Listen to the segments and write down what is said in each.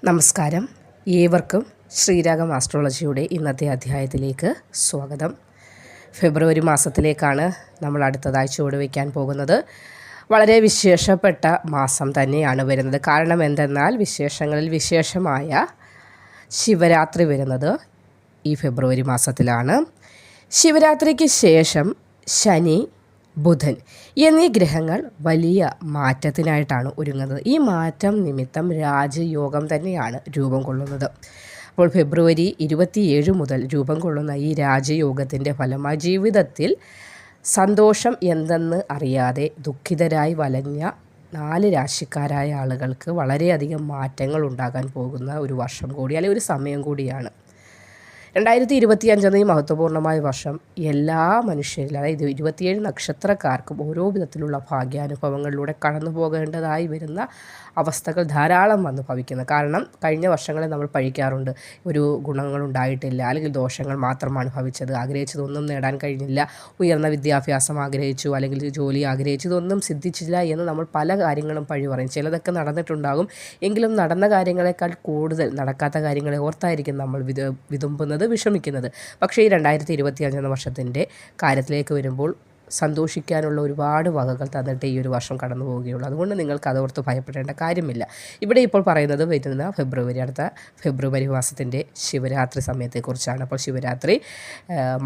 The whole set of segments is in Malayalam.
നമസ്കാരം. ഏവർക്കും ശ്രീരാഗം ആസ്ട്രോളജിയുടെ ഇന്നത്തെ അധ്യായത്തിലേക്ക് സ്വാഗതം. ഫെബ്രുവരി മാസത്തിലേക്കാണ് നമ്മൾ അടുത്തതായി ചുവടുവയ്ക്കാൻ പോകുന്നത്. വളരെ വിശേഷപ്പെട്ട മാസം തന്നെയാണ് വരുന്നത്. കാരണം എന്തെന്നാൽ വിശേഷങ്ങളിൽ വിശേഷമായ ശിവരാത്രി വരുന്നത് ഈ ഫെബ്രുവരി മാസത്തിലാണ്. ശിവരാത്രിക്ക് ശേഷം ശനി, ബുധൻ എന്നീ ഗ്രഹങ്ങൾ വലിയ മാറ്റത്തിനായിട്ടാണ് ഒരുങ്ങുന്നത്. ഈ മാറ്റം നിമിത്തം രാജയോഗം തന്നെയാണ് രൂപം കൊള്ളുന്നത്. അപ്പോൾ ഫെബ്രുവരി 27 മുതൽ രൂപം കൊള്ളുന്ന ഈ രാജയോഗത്തിൻ്റെ ഫലമായി ജീവിതത്തിൽ സന്തോഷം എന്തെന്ന് അറിയാതെ ദുഃഖിതരായി വലഞ്ഞ 4 രാശിക്കാരായ ആളുകൾക്ക് വളരെയധികം മാറ്റങ്ങൾ ഉണ്ടാകാൻ പോകുന്ന ഒരു വർഷം കൂടി, അല്ലെങ്കിൽ ഒരു സമയം കൂടിയാണ്. 2025 മഹത്വപൂർണ്ണമായ വർഷം എല്ലാ മനുഷ്യരിലും, അതായത് 27 നക്ഷത്രക്കാർക്കും ഓരോ വിധത്തിലുള്ള ഭാഗ്യാനുഭവങ്ങളിലൂടെ കടന്നു പോകേണ്ടതായി വരുന്ന അവസ്ഥകൾ ധാരാളം വന്ന് ഭവിക്കുന്നു. കാരണം കഴിഞ്ഞ വർഷങ്ങളിൽ നമ്മൾ പഴിക്കാറുണ്ട്, ഒരു ഗുണങ്ങളുണ്ടായിട്ടില്ല, അല്ലെങ്കിൽ ദോഷങ്ങൾ മാത്രമാണ് ഭവിച്ചത്, ആഗ്രഹിച്ചതൊന്നും നേടാൻ കഴിഞ്ഞില്ല, ഉയർന്ന വിദ്യാഭ്യാസം ആഗ്രഹിച്ചു, അല്ലെങ്കിൽ ജോലി ആഗ്രഹിച്ചു, ഇതൊന്നും സിദ്ധിച്ചില്ല എന്ന് നമ്മൾ പല കാര്യങ്ങളും പഴി പറയും. ചിലതൊക്കെ നടന്നിട്ടുണ്ടാകും, എങ്കിലും നടന്ന കാര്യങ്ങളെക്കാൾ കൂടുതൽ നടക്കാത്ത കാര്യങ്ങളെ ഓർത്തായിരിക്കും നമ്മൾ വിതുമ്പുന്നത്, വിഷമിക്കുന്നത്. പക്ഷേ ഈ 2025 എന്ന വർഷത്തിൻ്റെ കാര്യത്തിലേക്ക് വരുമ്പോൾ സന്തോഷിക്കാനുള്ള ഒരുപാട് വകകൾ തന്നിട്ട് ഈ ഒരു വർഷം കടന്നു പോവുകയുള്ളൂ. അതുകൊണ്ട് നിങ്ങൾക്ക് അതോർത്ത് ഭയപ്പെടേണ്ട കാര്യമില്ല. ഇവിടെ ഇപ്പോൾ പറയുന്നത് വരുന്ന അടുത്ത ഫെബ്രുവരി മാസത്തിൻ്റെ ശിവരാത്രി സമയത്തെക്കുറിച്ചാണ്. അപ്പോൾ ശിവരാത്രി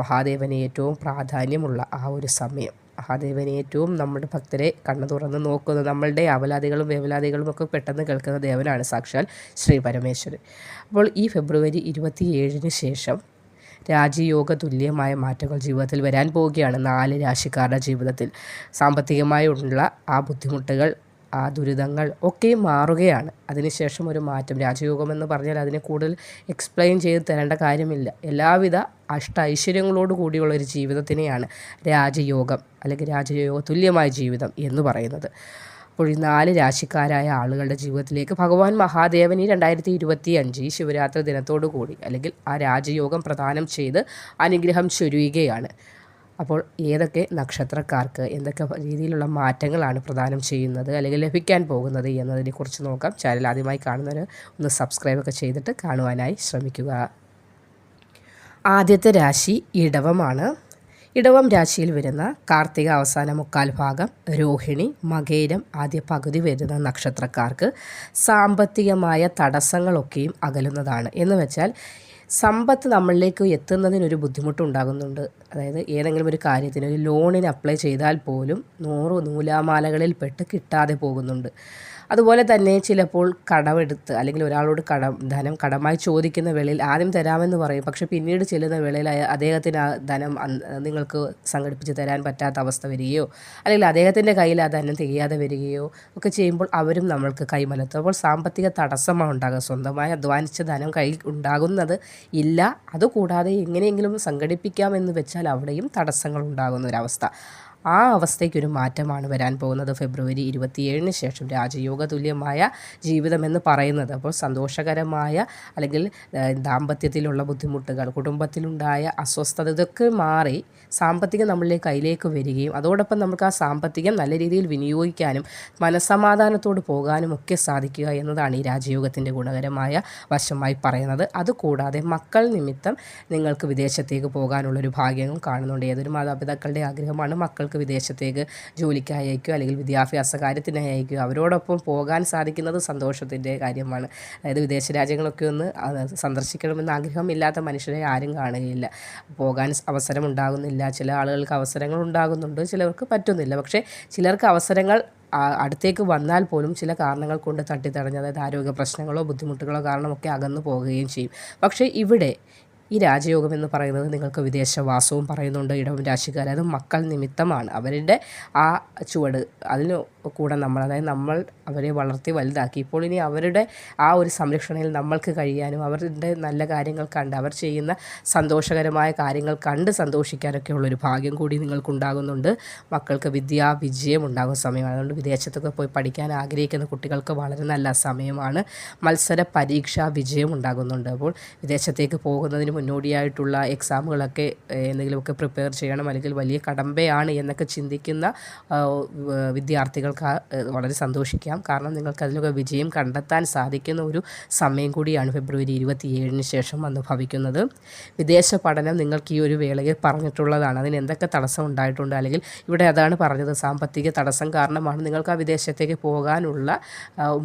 മഹാദേവന് ഏറ്റവും പ്രാധാന്യമുള്ള ആ ഒരു സമയം, മഹാദേവനെ ഏറ്റവും നമ്മുടെ ഭക്തരെ കണ്ണു തുറന്ന് നോക്കുന്നത്, നമ്മളുടെ അവലാദികളും വേവലാദികളും ഒക്കെ പെട്ടെന്ന് കേൾക്കുന്ന ദേവനാണ് സാക്ഷാൽ ശ്രീ പരമേശ്വരൻ. അപ്പോൾ ഈ ഫെബ്രുവരി 27 ശേഷം രാജയോഗ തുല്യമായ മാറ്റങ്ങൾ ജീവിതത്തിൽ വരാൻ പോവുകയാണ്. 4 രാശിക്കാരുടെ ജീവിതത്തിൽ സാമ്പത്തികമായുള്ള ആ ബുദ്ധിമുട്ടുകൾ, ആ ദുരിതങ്ങൾ ഒക്കെ മാറുകയാണ്. അതിനുശേഷം ഒരു മാറ്റം. രാജയോഗം എന്ന് പറഞ്ഞാൽ അതിനെ കൂടുതൽ എക്സ്പ്ലെയിൻ ചെയ്ത് തരേണ്ട കാര്യമില്ല. എല്ലാവിധ ഐശ്വര്യങ്ങളോട് കൂടിയുള്ള ഒരു ജീവിതത്തിനെയാണ് രാജയോഗം, അല്ലെങ്കിൽ രാജയോഗ തുല്യമായ ജീവിതം എന്ന് പറയുന്നത്. അപ്പോൾ ഈ 4 രാശിക്കാരായ ആളുകളുടെ ജീവിതത്തിലേക്ക് ഭഗവാൻ മഹാദേവൻ ഈ 2025 ശിവരാത്രി ദിനത്തോടു കൂടി, അല്ലെങ്കിൽ ആ രാജയോഗം പ്രദാനം ചെയ്ത് അനുഗ്രഹം ചൊരിയുകയാണ്. അപ്പോൾ ഏതൊക്കെ നക്ഷത്രക്കാർക്ക് എന്തൊക്കെ രീതിയിലുള്ള മാറ്റങ്ങളാണ് പ്രദാനം ചെയ്യുന്നത്, അല്ലെങ്കിൽ ലഭിക്കാൻ പോകുന്നത് എന്നതിനെക്കുറിച്ച് നോക്കാം. ചാനൽ ആദ്യമായി കാണുന്നവർ ഒന്ന് സബ്സ്ക്രൈബൊക്കെ ചെയ്തിട്ട് കാണുവാനായി ശ്രമിക്കുക. ആദ്യത്തെ രാശി ഇടവമാണ്. ഇടവം രാശിയിൽ വരുന്ന കാർത്തിക അവസാന 3/4 ഭാഗം, രോഹിണി, മകയിരം ആദ്യ പകുതി വരുന്ന നക്ഷത്രക്കാർക്ക് സാമ്പത്തികമായ തടസ്സങ്ങളൊക്കെയും അകലുന്നതാണ്. എന്ന് വെച്ചാൽ സമ്പത്ത് നമ്മളിലേക്ക് എത്തുന്നതിനൊരു ബുദ്ധിമുട്ടുണ്ടാകുന്നുണ്ട്. അതായത് ഏതെങ്കിലും ഒരു കാര്യത്തിന്, ഒരു ലോണിന് അപ്ലൈ ചെയ്താൽ പോലും 100 നൂലാമാലകളിൽ പെട്ട് കിട്ടാതെ പോകുന്നുണ്ട്. അതുപോലെ തന്നെ ചിലപ്പോൾ കടമെടുത്ത്, അല്ലെങ്കിൽ ഒരാളോട് ധനം കടമായി ചോദിക്കുന്ന വേളയിൽ ആദ്യം തരാമെന്ന് പറയും, പക്ഷേ പിന്നീട് ചെല്ലുന്ന വേളയിൽ അദ്ദേഹത്തിന് ആ ധനം നിങ്ങൾക്ക് സംഘടിപ്പിച്ച് തരാൻ പറ്റാത്ത അവസ്ഥ വരികയോ, അല്ലെങ്കിൽ അദ്ദേഹത്തിൻ്റെ കയ്യിൽ ആ ധനം തികയാതെ വരികയോ ഒക്കെ ചെയ്യുമ്പോൾ അവരും നമ്മൾക്ക് കൈമലത്തും. അപ്പോൾ സാമ്പത്തിക തടസ്സമാണ് ഉണ്ടാകുക. സ്വന്തമായി അധ്വാനിച്ച ധനം കയ്യിൽ ഉണ്ടാകുന്നത് ഇല്ല. അതുകൂടാതെ എങ്ങനെയെങ്കിലും സംഘടിപ്പിക്കാമെന്ന് വെച്ചാൽ അവിടെയും തടസ്സങ്ങൾ ഉണ്ടാകുന്ന ഒരവസ്ഥ. ആ അവസ്ഥയ്ക്കൊരു മാറ്റമാണ് വരാൻ പോകുന്നത് ഫെബ്രുവരി 27 ശേഷം. രാജയോഗ തുല്യമായ ജീവിതമെന്ന് പറയുന്നത് അപ്പോൾ സന്തോഷകരമായ, അല്ലെങ്കിൽ ദാമ്പത്യത്തിലുള്ള ബുദ്ധിമുട്ടുകൾ, കുടുംബത്തിലുണ്ടായ അസ്വസ്ഥത, ഇതൊക്കെ മാറി സാമ്പത്തികം നമ്മളുടെ കയ്യിലേക്ക് വരികയും അതോടൊപ്പം നമുക്ക് ആ സാമ്പത്തികം നല്ല രീതിയിൽ വിനിയോഗിക്കാനും മനസ്സമാധാനത്തോട് പോകാനും ഒക്കെ സാധിക്കുക എന്നതാണ് ഈ രാജയോഗത്തിൻ്റെ ഗുണകരമായ വശമായി പറയുന്നത്. അതുകൂടാതെ മക്കൾ നിമിത്തം നിങ്ങൾക്ക് വിദേശത്തേക്ക് പോകാനുള്ളൊരു ഭാഗ്യവും കാണുന്നുണ്ട്. ഏതൊരു മാതാപിതാക്കളുടെ ആഗ്രഹമാണ് മക്കൾ വിദേശത്തേക്ക് ജോലിക്കായി അയക്കുക, അല്ലെങ്കിൽ വിദ്യാഭ്യാസ കാര്യത്തിനായി അയക്കുക. അവരോടൊപ്പം പോകാൻ സാധിക്കുന്നത് സന്തോഷത്തിൻ്റെ കാര്യമാണ്. അതായത് വിദേശ രാജ്യങ്ങളൊക്കെ ഒന്ന് സന്ദർശിക്കണമെന്ന് ആഗ്രഹമില്ലാത്ത മനുഷ്യരെ ആരും കാണുകയില്ല. പോകാൻ അവസരം ഉണ്ടാകുന്നില്ല. ചില ആളുകൾക്ക് അവസരങ്ങൾ ഉണ്ടാകുന്നുണ്ട്, ചിലർക്ക് പറ്റുന്നില്ല. പക്ഷേ ചിലർക്ക് അവസരങ്ങൾ അടുത്തേക്ക് വന്നാൽ പോലും ചില കാരണങ്ങൾ കൊണ്ട് തട്ടിത്തടഞ്ഞ്, അതായത് ആരോഗ്യ പ്രശ്നങ്ങളോ ബുദ്ധിമുട്ടുകളോ കാരണമൊക്കെ അകന്നു പോവുകയും ചെയ്യും. പക്ഷേ ഇവിടെ ഈ രാജയോഗം എന്ന് പറയുന്നത് നിങ്ങൾക്ക് വിദേശവാസവും പറയുന്നുണ്ട്. ഇടവം രാശിക്കാർ അത് മക്കൾ നിമിത്തമാണ്. അവരുടെ ആ ചുവട് അതിന് കൂടെ അതായത് നമ്മൾ അവരെ വളർത്തി വലുതാക്കി, ഇപ്പോൾ ഇനി അവരുടെ ആ ഒരു സംരക്ഷണയിൽ നമ്മൾക്ക് കഴിയാനും, അവരുടെ നല്ല കാര്യങ്ങൾ കണ്ട്, അവർ ചെയ്യുന്ന സന്തോഷകരമായ കാര്യങ്ങൾ കണ്ട് സന്തോഷിക്കാനൊക്കെ ഉള്ളൊരു ഭാഗ്യം കൂടി നിങ്ങൾക്കുണ്ടാകുന്നുണ്ട്. മക്കൾക്ക് വിജയം ഉണ്ടാകുന്ന സമയമാണ്. അതുകൊണ്ട് വിദേശത്തൊക്കെ പോയി പഠിക്കാൻ ആഗ്രഹിക്കുന്ന കുട്ടികൾക്ക് വളരെ നല്ല സമയമാണ്. മത്സര പരീക്ഷാ വിജയം ഉണ്ടാകുന്നുണ്ട്. അപ്പോൾ വിദേശത്തേക്ക് പോകുന്നതിന് മുന്നോടിയായിട്ടുള്ള എക്സാമുകളൊക്കെ എന്തെങ്കിലുമൊക്കെ പ്രിപ്പയർ ചെയ്യണം, അല്ലെങ്കിൽ വലിയ കടമ്പയാണ് എന്നൊക്കെ ചിന്തിക്കുന്ന വിദ്യാർത്ഥികൾ നിങ്ങൾക്ക് വളരെ സന്തോഷിക്കാം. കാരണം നിങ്ങൾക്ക് അതിലൊക്കെ വിജയം കണ്ടെത്താൻ സാധിക്കുന്ന ഒരു സമയം കൂടിയാണ് ഫെബ്രുവരി 27 ശേഷം വന്ന് ഭവിക്കുന്നത്. വിദേശ പഠനം നിങ്ങൾക്ക് ഈ ഒരു വേളയിൽ പറഞ്ഞിട്ടുള്ളതാണ്. അതിന് എന്തൊക്കെ തടസ്സം ഉണ്ടായിട്ടുണ്ട്, അല്ലെങ്കിൽ ഇവിടെ അതാണ് പറഞ്ഞത്, സാമ്പത്തിക തടസ്സം കാരണമാണ് നിങ്ങൾക്ക് ആ വിദേശത്തേക്ക് പോകാനുള്ള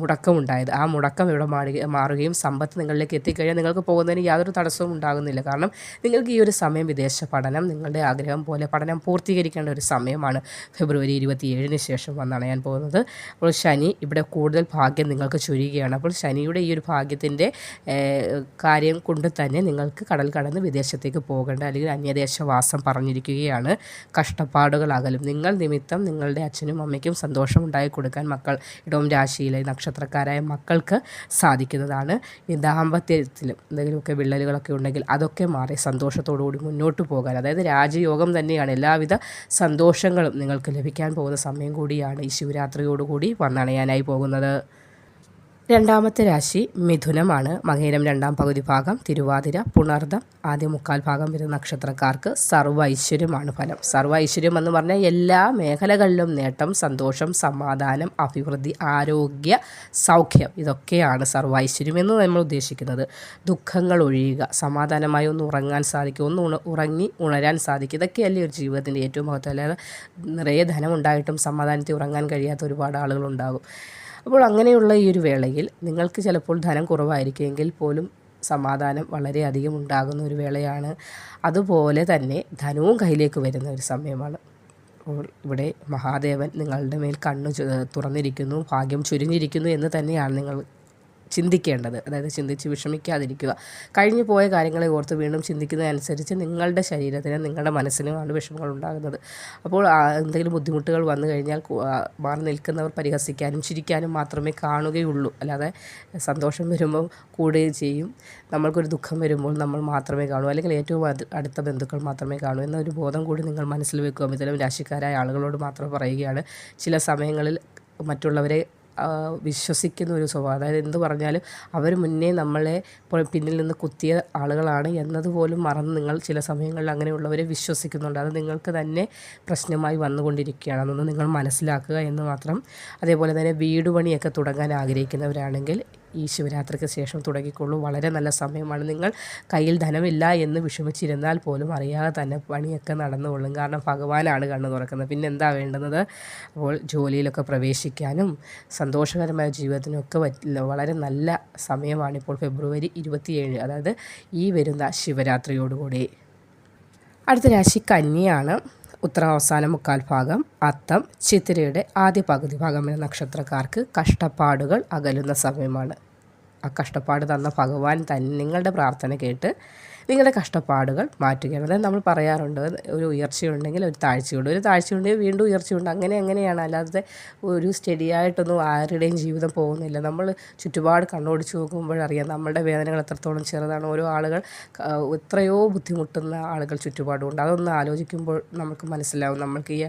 മുടക്കമുണ്ടായത്. ആ മുടക്കം ഇവിടെ മാറുകയും സമ്പത്ത് നിങ്ങളിലേക്ക് എത്തിക്കഴിഞ്ഞാൽ നിങ്ങൾക്ക് പോകുന്നതിന് യാതൊരു തടസ്സവും ഉണ്ടാകുന്നില്ല. കാരണം നിങ്ങൾക്ക് ഈ ഒരു സമയം വിദേശ പഠനം നിങ്ങളുടെ ആഗ്രഹം പോലെ പഠനം പൂർത്തീകരിക്കേണ്ട ഒരു സമയമാണ് ഫെബ്രുവരി 27 ശേഷം വന്നണയാൻ പോകുന്നത്. അപ്പോൾ ശനി ഇവിടെ കൂടുതൽ ഭാഗ്യം നിങ്ങൾക്ക് ചൊരിയുകയാണ്. അപ്പോൾ ശനിയുടെ ഈ ഒരു ഭാഗ്യത്തിൻ്റെ കാര്യം കൊണ്ട് തന്നെ നിങ്ങൾക്ക് കടൽ കടന്ന് വിദേശത്തേക്ക് പോകേണ്ട അല്ലെങ്കിൽ അന്യദേശവാസം പറഞ്ഞിരിക്കുകയാണ്. കഷ്ടപ്പാടുകൾ അകലും. നിങ്ങൾ നിമിത്തം നിങ്ങളുടെ അച്ഛനും അമ്മയ്ക്കും സന്തോഷം ഉണ്ടായി കൊടുക്കാൻ ഇടവം രാശിയിലെ നക്ഷത്രക്കാരായ മക്കൾക്ക് സാധിക്കുന്നതാണ്. ഈ ദാമ്പത്യത്തിലും എന്തെങ്കിലുമൊക്കെ വിള്ളലുകളൊക്കെ ഉണ്ടെങ്കിൽ അതൊക്കെ മാറി സന്തോഷത്തോടുകൂടി മുന്നോട്ട് പോകാൻ, അതായത് രാജയോഗം തന്നെയാണ്. എല്ലാവിധ സന്തോഷങ്ങളും നിങ്ങൾക്ക് ലഭിക്കാൻ പോകുന്ന സമയം കൂടിയാണ് ഈ ശിവരാത്രിയോടുകൂടി വന്നണയാനായി പോകുന്നത്. രണ്ടാമത്തെ രാശി മിഥുനമാണ്. മകയിരം രണ്ടാം പകുതി ഭാഗം, തിരുവാതിര, പുണർദം ആദ്യ മുക്കാൽ ഭാഗം വരുന്ന നക്ഷത്രക്കാർക്ക് സർവ്വ ഐശ്വര്യമാണ് ഫലം. സർവ്വ ഐശ്വര്യം എന്ന് പറഞ്ഞാൽ എല്ലാ മേഖലകളിലും നേട്ടം, സന്തോഷം, സമാധാനം, അഭിവൃദ്ധി, ആരോഗ്യ, സൗഖ്യം, ഇതൊക്കെയാണ് സർവ്വ ഐശ്വര്യം എന്ന് നമ്മൾ ഉദ്ദേശിക്കുന്നത്. ദുഃഖങ്ങൾ ഒഴിയുക, സമാധാനമായി ഒന്ന് ഉറങ്ങാൻ സാധിക്കും, ഒന്ന് ഉറങ്ങി ഉണരാൻ സാധിക്കും. ഇതൊക്കെയല്ലേ ഒരു ജീവിതത്തിൻ്റെ ഏറ്റവും മഹത്വം. അല്ലാതെ നിറയെ ധനം ഉണ്ടായിട്ടും സമാധാനത്തിൽ ഉറങ്ങാൻ കഴിയാത്ത ഒരുപാട് ആളുകളുണ്ടാകും. അപ്പോൾ അങ്ങനെയുള്ള ഈ ഒരു വേളയിൽ നിങ്ങൾക്ക് ചിലപ്പോൾ ധനം കുറവായിരിക്കുമെങ്കിൽ പോലും സമാധാനം വളരെയധികം ഉണ്ടാകുന്ന ഒരു വേളയാണ്. അതുപോലെ തന്നെ ധനവും കയ്യിലേക്ക് വരുന്ന ഒരു സമയമാണ്. അപ്പോൾ ഇവിടെ മഹാദേവൻ നിങ്ങളുടെ മേൽ കണ്ണു തുറന്നിരിക്കുന്നു, ഭാഗ്യം ചുരുങ്ങിയിരിക്കുന്നു എന്ന് തന്നെയാണ് നിങ്ങൾ ചിന്തിക്കേണ്ടത്. അതായത് ചിന്തിച്ച് വിഷമിക്കാതിരിക്കുക. കഴിഞ്ഞു പോയ കാര്യങ്ങളെ ഓർത്ത് വീണ്ടും ചിന്തിക്കുന്നതനുസരിച്ച് നിങ്ങളുടെ ശരീരത്തിനും നിങ്ങളുടെ മനസ്സിനുമാണ് വിഷമങ്ങൾ ഉണ്ടാകുന്നത്. അപ്പോൾ എന്തെങ്കിലും ബുദ്ധിമുട്ടുകൾ വന്നു കഴിഞ്ഞാൽ മാറി നിൽക്കുന്നവർ പരിഹസിക്കാനും ചിരിക്കാനും മാത്രമേ കാണുകയുള്ളൂ. അല്ലാതെ സന്തോഷം വരുമ്പോൾ കൂടുകയും ചെയ്യും. നമ്മൾക്കൊരു ദുഃഖം വരുമ്പോൾ നമ്മൾ മാത്രമേ കാണൂ, അല്ലെങ്കിൽ ഏറ്റവും അടുത്ത ബന്ധുക്കൾ മാത്രമേ കാണൂ എന്നൊരു ബോധം കൂടി നിങ്ങൾ മനസ്സിൽ വെക്കുക. മിഥുനം രാശിക്കാരായ ആളുകളോട് മാത്രം പറയുകയാണ്. ചില സമയങ്ങളിൽ മറ്റുള്ളവരെ വിശ്വസിക്കുന്ന ഒരു സ്വഭാവം, അതായത് എന്ത് പറഞ്ഞാലും അവർ മുന്നേ നമ്മളെ പിന്നിൽ നിന്ന് കുത്തിയ ആളുകളാണ് എന്നതുപോലും മറന്ന് നിങ്ങൾ ചില സമയങ്ങളിൽ അങ്ങനെയുള്ളവരെ വിശ്വസിക്കുന്നുണ്ട്. അത് നിങ്ങൾക്ക് തന്നെ പ്രശ്നമായി വന്നുകൊണ്ടിരിക്കുകയാണ്. അതൊന്ന് നിങ്ങൾ മനസ്സിലാക്കുക എന്ന് മാത്രം. അതേപോലെ തന്നെ വീട് പണിയൊക്കെ തുടങ്ങാൻ ആഗ്രഹിക്കുന്നവരാണെങ്കിൽ ഈ ശിവരാത്രിക്ക് ശേഷം തുടങ്ങിക്കൊള്ളൂ. വളരെ നല്ല സമയമാണ്. നിങ്ങൾ കയ്യിൽ ധനമില്ല എന്ന് വിഷമിച്ചിരുന്നാൽ പോലും അറിയാതെ തന്നെ പണിയൊക്കെ നടന്നുകൊള്ളും. കാരണം ഭഗവാനാണ് കണ്ണു തുറക്കുന്നത്. പിന്നെ എന്താ വേണ്ടുന്നത്? അപ്പോൾ ജോലിയിലൊക്കെ പ്രവേശിക്കാനും സന്തോഷകരമായ ജീവിതത്തിനൊക്കെ വളരെ നല്ല സമയമാണിപ്പോൾ ഫെബ്രുവരി 27, അതായത് ഈ വരുന്ന ശിവരാത്രിയോടുകൂടി. അടുത്ത രാശി കന്നിയാണ്. ഉത്തരം അവസാനം മുക്കാൽ ഭാഗം, അത്തം, ചിത്തിരയുടെ ആദ്യ പകുതി ഭാഗം എന്ന നക്ഷത്രക്കാർക്ക് കഷ്ടപ്പാടുകൾ അകലുന്ന സമയമാണ്. ആ കഷ്ടപ്പാട് തന്ന ഭഗവാൻ തന്നെ നിങ്ങളുടെ പ്രാർത്ഥന കേട്ട് നിങ്ങളുടെ കഷ്ടപ്പാടുകൾ മാറ്റുകയാണ്. അതായത് നമ്മൾ പറയാറുണ്ട്, ഒരു ഉയർച്ചയുണ്ടെങ്കിൽ ഒരു താഴ്ചയുണ്ട്, ഒരു താഴ്ചയുണ്ടെങ്കിൽ വീണ്ടും ഉയർച്ചയുണ്ട്. അങ്ങനെയാണ്. അല്ലാതെ ഒരു സ്റ്റഡിയായിട്ടൊന്നും ആരുടെയും ജീവിതം പോകുന്നില്ല. നമ്മൾ ചുറ്റുപാട് കണ്ണോടിച്ച് നോക്കുമ്പോഴറിയാം നമ്മളുടെ വേദനകൾ എത്രത്തോളം ചെറുതാണ്. ഓരോ ആളുകൾ എത്രയോ ബുദ്ധിമുട്ടുന്ന ആളുകൾ ചുറ്റുപാടുമുണ്ട്. അതൊന്ന് ആലോചിക്കുമ്പോൾ നമുക്ക് മനസ്സിലാവും നമ്മൾക്ക് ഈ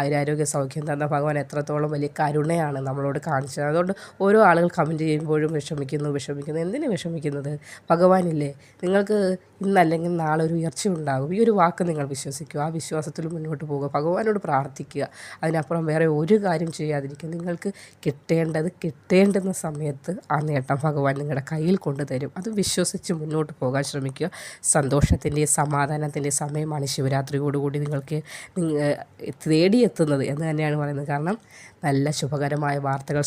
ആയുരാരോഗ്യ സൗഖ്യം തന്ന ഭഗവാൻ എത്രത്തോളം വലിയ കരുണയാണ് നമ്മളോട് കാണിച്ചത്. അതുകൊണ്ട് ഓരോ ആളുകൾ കമൻറ്റ് ചെയ്യുമ്പോഴും വിഷമിക്കുന്നു. എന്തിനു വിഷമിക്കുന്നത്? ഭഗവാനില്ലേ. നിങ്ങൾക്ക് ഇന്നല്ലെങ്കിൽ നാളെ ഒരു ഉയർച്ച ഉണ്ടാകും. ഈ ഒരു വാക്ക് നിങ്ങൾ വിശ്വസിക്കുക. ആ വിശ്വാസത്തിൽ മുന്നോട്ട് പോകുക. ഭഗവാനോട് പ്രാർത്ഥിക്കുക. അതിനപ്പുറം വേറെ ഒരു കാര്യം ചെയ്യാതിരിക്കുക. നിങ്ങൾക്ക് കിട്ടേണ്ടുന്ന സമയത്ത് ആ നേട്ടം ഭഗവാൻ നിങ്ങളുടെ കയ്യിൽ കൊണ്ടുതരും. അത് വിശ്വസിച്ച് മുന്നോട്ട് പോകാൻ ശ്രമിക്കുക. സന്തോഷത്തിൻ്റെ സമാധാനത്തിൻ്റെ സമയമാണ് ശിവരാത്രിയോടുകൂടി നിങ്ങൾക്ക് തേടിയെത്തുന്നത് എന്ന് തന്നെയാണ് പറയുന്നത്. കാരണം നല്ല ശുഭകരമായ വാർത്തകൾ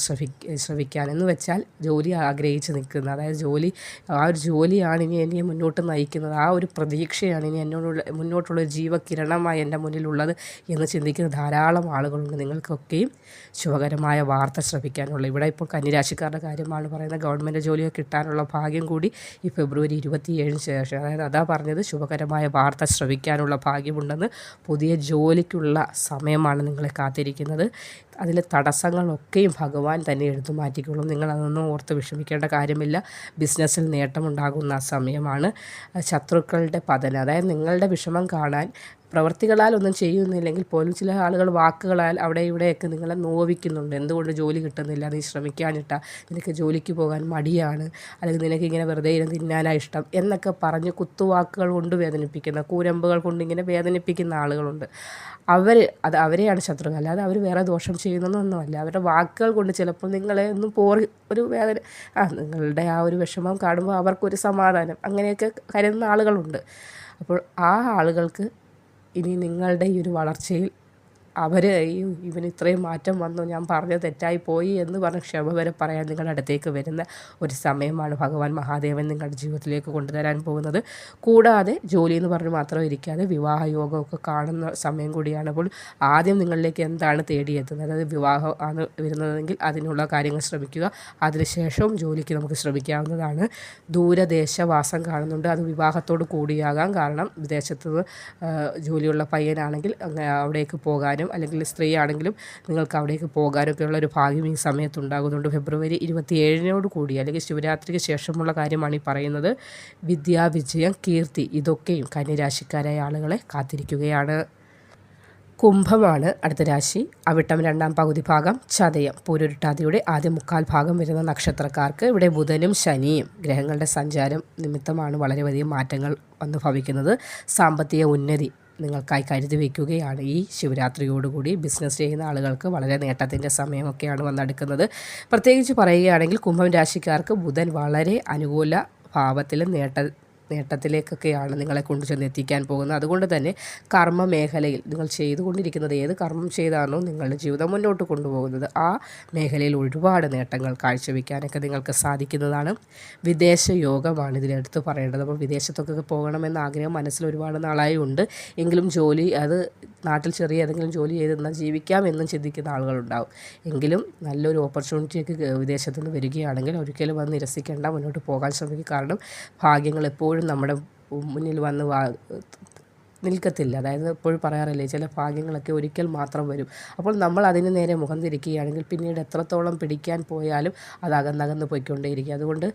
ശ്രവിക്കാൻ എന്ന് വെച്ചാൽ ജോലി ആഗ്രഹിച്ച് നിൽക്കുന്ന, അതായത് ആ ഒരു ജോലിയാണ് ഇനി എന്നെ മുന്നോട്ട് നയിക്കുന്നത്, ആ ഒരു പ്രതീക്ഷയാണ് ഇനി മുന്നോട്ടുള്ള ജീവകിരണമായി എൻ്റെ മുന്നിലുള്ളത് എന്ന് ചിന്തിക്കുന്ന ധാരാളം ആളുകളുണ്ട്. നിങ്ങൾക്കൊക്കെയും ശുഭകരമായ വാർത്ത ശ്രവിക്കാനുള്ള, ഇവിടെ ഇപ്പോൾ കന്നിരാശിക്കാരുടെ കാര്യമാണ് പറയുന്നത്, ഗവൺമെൻറ് ജോലിയൊക്കെ കിട്ടാനുള്ള ഭാഗ്യം കൂടി ഈ ഫെബ്രുവരി 27 ശേഷം, അതായത് അതാ പറഞ്ഞത്, ശുഭകരമായ വാർത്ത ശ്രവിക്കാനുള്ള ഭാഗ്യമുണ്ടെന്ന്. പുതിയ ജോലിക്കുള്ള സമയമാണ് നിങ്ങളെ കാത്തിരിക്കുന്നത്. അതിലെ തടസ്സങ്ങളൊക്കെയും ഭഗവാൻ തന്നെ എടുത്തു മാറ്റിക്കൊള്ളും. നിങ്ങളതൊന്നും ഓർത്ത് വിഷമിക്കേണ്ട കാര്യമില്ല. ബിസിനസ്സിൽ നേട്ടമുണ്ടാകുന്ന സമയമാണ്. ശത്രുക്കളുടെ പതനം, അതായത് നിങ്ങളുടെ വിഷമം കാണാൻ പ്രവൃത്തികളാൽ ഒന്നും ചെയ്യുന്നില്ലെങ്കിൽ പോലും ചില ആളുകൾ വാക്കുകളാൽ അവിടെ ഇവിടെയൊക്കെ നിങ്ങളെ നോവിക്കുന്നുണ്ട്. എന്തുകൊണ്ട് ജോലി കിട്ടുന്നില്ല, നീ ശ്രമിക്കാനിട്ടാ, നിനക്ക് ജോലിക്ക് പോകാൻ മടിയാണ്, അല്ലെങ്കിൽ നിനക്ക് ഇങ്ങനെ വെറുതെ ഇരുന്ന് തിന്നാനാണ് ഇഷ്ടം എന്നൊക്കെ പറഞ്ഞ് കുത്തുവാക്കുകൾ കൊണ്ട് വേദനിപ്പിക്കുന്ന, കൂരമ്പുകൾ കൊണ്ട് ഇങ്ങനെ വേദനിപ്പിക്കുന്ന ആളുകളുണ്ട്. അവരെയാണ് ശത്രു, അല്ലാതെ അവർ വേറെ ദോഷം ചെയ്യുന്നതൊന്നുമല്ല. അവരുടെ വാക്കുകൾ കൊണ്ട് ചിലപ്പോൾ നിങ്ങളെ ഒന്ന് ഒരു വേദന, നിങ്ങളുടെ ആ ഒരു വിഷമം കാണുമ്പോൾ അവർക്കൊരു സമാധാനം, അങ്ങനെയൊക്കെ കരുതുന്ന ആളുകളുണ്ട്. അപ്പോൾ ആ ആളുകൾക്ക് ഇനി നിങ്ങളുടെ ഈ ഒരു വളർച്ചയിൽ ഇവന് ഇത്രയും മാറ്റം വന്നു, ഞാൻ പറഞ്ഞത് തെറ്റായി പോയി എന്ന് പറഞ്ഞ് ക്ഷമ വരെ പറയാൻ നിങ്ങളുടെ അടുത്തേക്ക് വരുന്ന ഒരു സമയമാണ് ഭഗവാൻ മഹാദേവൻ നിങ്ങളുടെ ജീവിതത്തിലേക്ക് കൊണ്ടുതരാൻ പോകുന്നത്. കൂടാതെ ജോലി എന്ന് പറഞ്ഞ് മാത്രം ഇരിക്കാതെ വിവാഹ യോഗമൊക്കെ കാണുന്ന സമയം കൂടിയാണ്. അപ്പോൾ ആദ്യം നിങ്ങളിലേക്ക് എന്താണ് തേടിയെത്തുന്നത്, അതായത് വിവാഹം ആണ് വരുന്നതെങ്കിൽ അതിനുള്ള കാര്യങ്ങൾ ശ്രമിക്കുക. അതിനുശേഷവും ജോലിക്ക് നമുക്ക് ശ്രമിക്കാവുന്നതാണ്. ദൂരദേശവാസം കാണുന്നുണ്ട്, അത് വിവാഹത്തോട് കൂടിയാകാം. കാരണം വിദേശത്ത് ജോലിയുള്ള പയ്യനാണെങ്കിൽ അവിടേക്ക് പോകാനും, അല്ലെങ്കിൽ സ്ത്രീ ആണെങ്കിലും നിങ്ങൾക്ക് അവിടേക്ക് പോകാനൊക്കെയുള്ള ഒരു ഭാഗ്യം ഈ സമയത്തുണ്ടാകുന്നുണ്ട്. ഫെബ്രുവരി 27 കൂടി, അല്ലെങ്കിൽ ശിവരാത്രിക്ക് ശേഷമുള്ള കാര്യമാണ് ഈ പറയുന്നത്. വിദ്യാവിജയം, കീർത്തി, ഇതൊക്കെയും കന്യരാശിക്കാരായ ആളുകളെ കാത്തിരിക്കുകയാണ്. കുംഭമാണ് അടുത്ത രാശി. അവിട്ടം 2ാം പകുതി ഭാഗം, ചതയം പൂരുരുട്ടാതിയുടെ ആദ്യ 1/4 ഭാഗം വരുന്ന നക്ഷത്രക്കാർക്ക് ഇവിടെ ബുധനും ശനിയും ഗ്രഹങ്ങളുടെ സഞ്ചാരം നിമിത്തമാണ് വളരെയധികം മാറ്റങ്ങൾ വന്നു ഭവിക്കുന്നത്. സാമ്പത്തിക ഉന്നതി നിങ്ങൾക്കായി കരുതി വയ്ക്കുകയാണ് ഈ ശിവരാത്രിയോടുകൂടി. ബിസിനസ് ചെയ്യുന്ന ആളുകൾക്ക് വളരെ നേട്ടത്തിൻ്റെ സമയമൊക്കെയാണ് വന്നെടുക്കുന്നത്. പ്രത്യേകിച്ച് പറയുകയാണെങ്കിൽ കുംഭം രാശിക്കാർക്ക് ബുധൻ വളരെ അനുകൂല ഭാവത്തിൽ നേട്ടത്തിലേക്കൊക്കെയാണ് നിങ്ങളെ കൊണ്ടുചെന്ന് എത്തിക്കാൻ പോകുന്നത്. അതുകൊണ്ട് തന്നെ കർമ്മ മേഖലയിൽ നിങ്ങൾ ചെയ്തുകൊണ്ടിരിക്കുന്നത്, ഏത് കർമ്മം ചെയ്താണോ നിങ്ങളുടെ ജീവിതം മുന്നോട്ട് കൊണ്ടുപോകുന്നത്, ആ മേഖലയിൽ ഒരുപാട് നേട്ടങ്ങൾ കാഴ്ചവെക്കാനൊക്കെ നിങ്ങൾക്ക് സാധിക്കുന്നതാണ്. വിദേശ യോഗമാണ് ഇതിലെടുത്ത് പറയേണ്ടത്. അപ്പോൾ വിദേശത്തൊക്കെ പോകണമെന്ന ആഗ്രഹം മനസ്സിൽ ഒരുപാട് നാളായി ഉണ്ട്. എങ്കിലും അത് നാട്ടിൽ ചെറിയ ഏതെങ്കിലും ജോലി ചെയ്തെന്നാൽ ജീവിക്കാമെന്നും ചിന്തിക്കുന്ന ആളുകളുണ്ടാവും. എങ്കിലും നല്ലൊരു ഓപ്പർച്യൂണിറ്റിയൊക്കെ വിദേശത്ത് നിന്ന് വരികയാണെങ്കിൽ ഒരിക്കലും അത് നിരസിക്കേണ്ട, മുന്നോട്ട് പോകാൻ ശ്രമിക്കുക. കാരണം ഭാഗ്യങ്ങൾ എപ്പോഴും നമ്മുടെ മുന്നിൽ വന്ന് നിൽക്കത്തില്ല. അതായത് എപ്പോഴും പറയാറില്ലേ, ചില ഭാഗ്യങ്ങളൊക്കെ ഒരിക്കൽ മാത്രം വരും. അപ്പോൾ നമ്മൾ അതിന് നേരെ മുഖം തിരിക്കുകയാണെങ്കിൽ പിന്നീട് എത്രത്തോളം പിടിക്കാൻ പോയാലും അത് അകന്നകന്ന് പോയിക്കൊണ്ടേയിരിക്കും. അതുകൊണ്ട്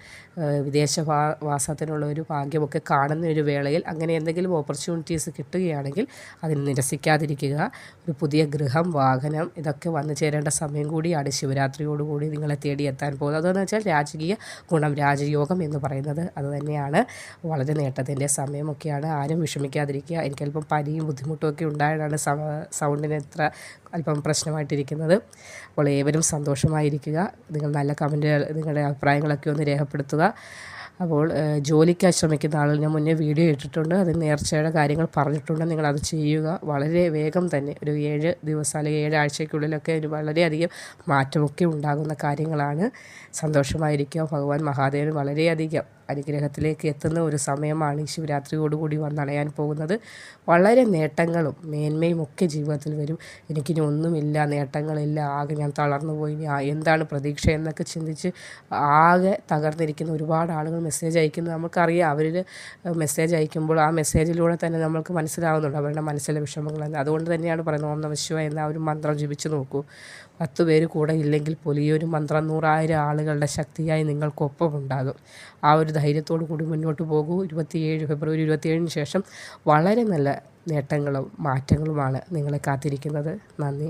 വിദേശവാസത്തിനുള്ള ഒരു ഭാഗ്യമൊക്കെ കാണുന്ന ഒരു വേളയിൽ അങ്ങനെ എന്തെങ്കിലും ഓപ്പർച്യൂണിറ്റീസ് കിട്ടുകയാണെങ്കിൽ അതിന് നിരസിക്കാതിരിക്കുക. ഒരു പുതിയ ഗൃഹം, വാഹനം ഇതൊക്കെ വന്നു ചേരേണ്ട സമയം കൂടിയാണ് ശിവരാത്രിയോടുകൂടി നിങ്ങളെ തേടിയെത്താൻ പോകുന്നത്. അതെന്ന് വെച്ചാൽ രാജകീയ ഗുണം, രാജയോഗം എന്ന് പറയുന്നത് അതുതന്നെയാണ്. വളരെ നേട്ടത്തിൻ്റെ സമയമൊക്കെയാണ്. ആരും വിഷമിക്കാതിരിക്കുക. എനിക്കല്പം പനിയും ബുദ്ധിമുട്ടും ഒക്കെ ഉണ്ടായതാണ് സൗണ്ടിന് അല്പം പ്രശ്നമായിട്ടിരിക്കുന്നത്. അപ്പോൾ ഏവരും സന്തോഷമായിരിക്കുക. നിങ്ങൾ നല്ല കമൻറ്റുകൾ, നിങ്ങളുടെ അഭിപ്രായങ്ങളൊക്കെ ഒന്ന് രേഖപ്പെടുത്തുക. അപ്പോൾ ജോലിക്കായി ശ്രമിക്കുന്ന ആളുകൾ ഞാൻ മുന്നേ വീഡിയോ ഇട്ടിട്ടുണ്ട്, അതിൽ നേർച്ചയുടെ കാര്യങ്ങൾ പറഞ്ഞിട്ടുണ്ട്. നിങ്ങളത് ചെയ്യുക. വളരെ വേഗം തന്നെ ഒരു 7 ദിവസം അല്ലെങ്കിൽ 7 ആഴ്ചയ്ക്കുള്ളിലൊക്കെ ഒരു വളരെയധികം മാറ്റമൊക്കെ ഉണ്ടാകുന്ന കാര്യങ്ങളാണ്. സന്തോഷമായിരിക്കുക. ഭഗവാൻ മഹാദേവൻ വളരെയധികം അനുഗ്രഹത്തിലേക്ക് എത്തുന്ന ഒരു സമയമാണ് ഈ ശിവരാത്രിയോടുകൂടി വന്നണയാൻ പോകുന്നത്. വളരെ നേട്ടങ്ങളും മേന്മയും ഒക്കെ ജീവിതത്തിൽ വരും. എനിക്കിനി ഒന്നുമില്ല, നേട്ടങ്ങളില്ല, ആകെ ഞാൻ തളർന്നു പോയി, എന്താണ് പ്രതീക്ഷ എന്നൊക്കെ ചിന്തിച്ച് ആകെ തകർന്നിരിക്കുന്ന ഒരുപാട് ആളുകൾ മെസ്സേജ് അയക്കുന്നത് നമുക്കറിയാം. അവരിൽ മെസ്സേജ് അയക്കുമ്പോൾ ആ മെസ്സേജിലൂടെ തന്നെ നമ്മൾക്ക് മനസ്സിലാവുന്നുണ്ട് അവരുടെ മനസ്സിലെ വിഷമങ്ങളെന്ന്. അതുകൊണ്ട് തന്നെയാണ് പറയുന്നത്, ഓം നമഃ ശിവായ എന്ന ഒരു മന്ത്രം ജപിച്ച് നോക്കൂ. 10 പേര് കൂടെ ഇല്ലെങ്കിൽ പോലും ഈ ഒരു മന്ത്രം 100,000 ആളുകളുടെ ശക്തിയായി നിങ്ങൾക്കൊപ്പം ഉണ്ടാകും. ആ ഒരു ധൈര്യത്തോടു കൂടി മുന്നോട്ട് പോകൂ. ഫെബ്രുവരി 27 ശേഷം വളരെ നല്ല നേട്ടങ്ങളും മാറ്റങ്ങളുമാണ് നിങ്ങളെ കാത്തിരിക്കുന്നത്. നന്ദി.